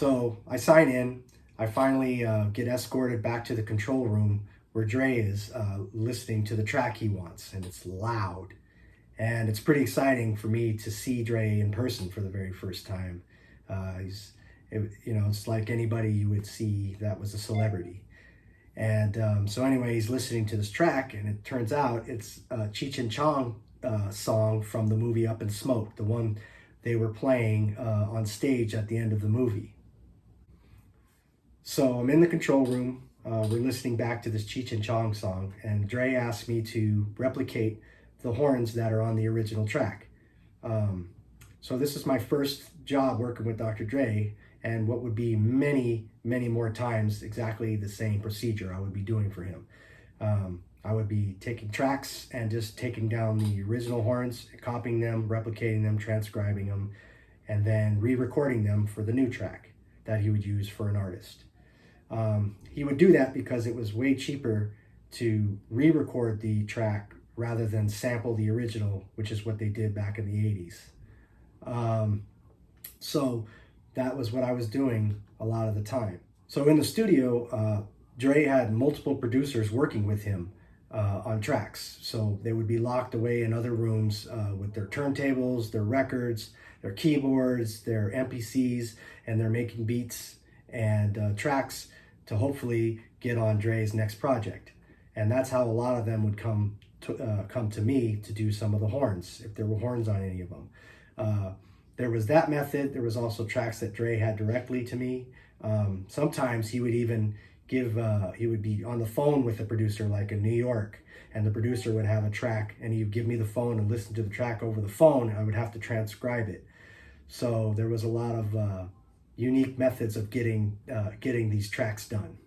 So I sign in. I finally get escorted back to the control room where Dre is listening to the track he wants, and it's loud. And it's pretty exciting for me to see Dre in person for the very first time. It's like anybody you would see that was a celebrity. And so anyway, he's listening to this track, and it turns out it's a Cheech and Chong song from the movie Up in Smoke, the one they were playing on stage at the end of the movie. So I'm in the control room. We're listening back to this Cheech and Chong song, and Dre asked me to replicate the horns that are on the original track. So this is my first job working with Dr. Dre, and what would be many, many more times exactly the same procedure I would be doing for him. I would be taking tracks and just taking down the original horns, copying them, replicating them, transcribing them, and then re-recording them for the new track that he would use for an artist. He would do that because it was way cheaper to re-record the track rather than sample the original, which is what they did back in the 80s. So that was what I was doing a lot of the time. So in the studio, Dre had multiple producers working with him on tracks. So they would be locked away in other rooms with their turntables, their records, their keyboards, their MPCs, and they're making beats and tracks to hopefully get on Dre's next project. And that's how a lot of them would come to me to do some of the horns, if there were horns on any of them. There was that method. There was also tracks that Dre had directly to me. Sometimes he would even he would be on the phone with a producer like in New York, and the producer would have a track and he'd give me the phone and listen to the track over the phone, and I would have to transcribe it. So there was a lot of unique methods of getting these tracks done.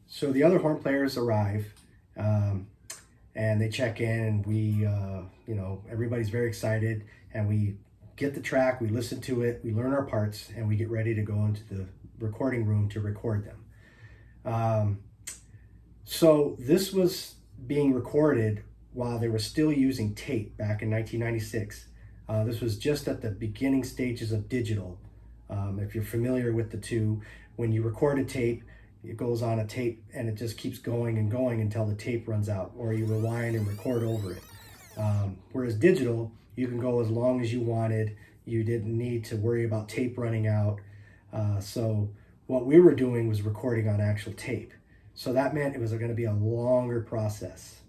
So the other horn players arrive, and they check in, and we, everybody's very excited, and we get the track, we listen to it, we learn our parts, and we get ready to go into the recording room to record them. So this was being recorded while they were still using tape back in 1996. This was just at the beginning stages of digital. If you're familiar with the two, when you record a tape, it goes on a tape and it just keeps going and going until the tape runs out, or you rewind and record over it. Whereas digital, you can go as long as you wanted. You didn't need to worry about tape running out. So what we were doing was recording on actual tape. So that meant it was going to be a longer process.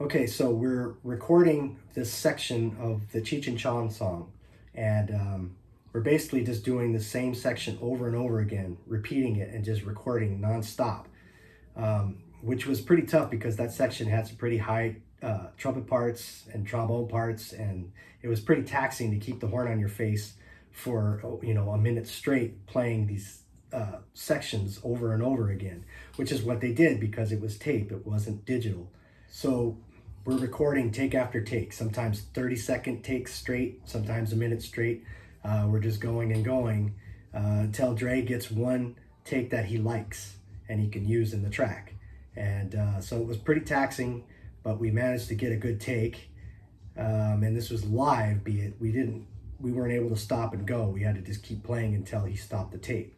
Okay, so we're recording this section of the Cheech and Chong song, and we're basically just doing the same section over and over again, repeating it and just recording nonstop, which was pretty tough because that section had some pretty high trumpet parts and trombone parts, and it was pretty taxing to keep the horn on your face for a minute straight playing these sections over and over again, which is what they did because it was tape, it wasn't digital. So we're recording take after take, sometimes 30-second takes straight, sometimes a minute straight. We're just going and going until Dre gets one take that he likes and he can use in the track. And so it was pretty taxing, but we managed to get a good take. And this was live, be it we weren't able to stop and go. We had to just keep playing until he stopped the tape.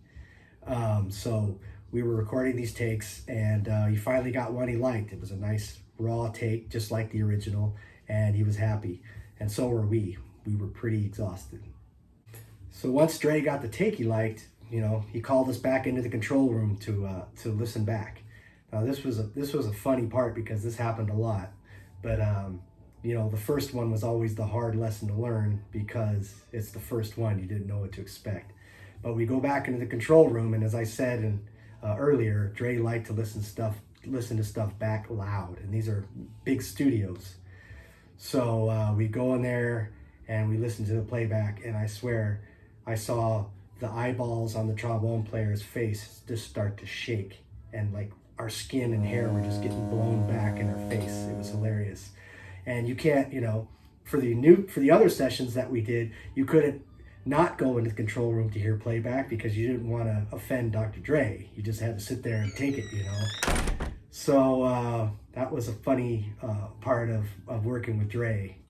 So we were recording these takes, and he finally got one he liked. It was a nice raw take, just like the original, and he was happy. And so were we. We were pretty exhausted. So once Dre got the take he liked, he called us back into the control room to listen back. Now this was a funny part because this happened a lot, but the first one was always the hard lesson to learn because it's the first one. You didn't know what to expect. But we go back into the control room, and as I said earlier, Dre liked to listen to stuff back loud, and these are big studios. So we go in there and we listen to the playback, and I swear I saw the eyeballs on the trombone player's face just start to shake, and like our skin and hair were just getting blown back in our face. It was hilarious. And you can't, for the other sessions that we did, you couldn't not go into the control room to hear playback because you didn't want to offend Dr. Dre. You just had to sit there and take it, So that was a funny part of working with Dre.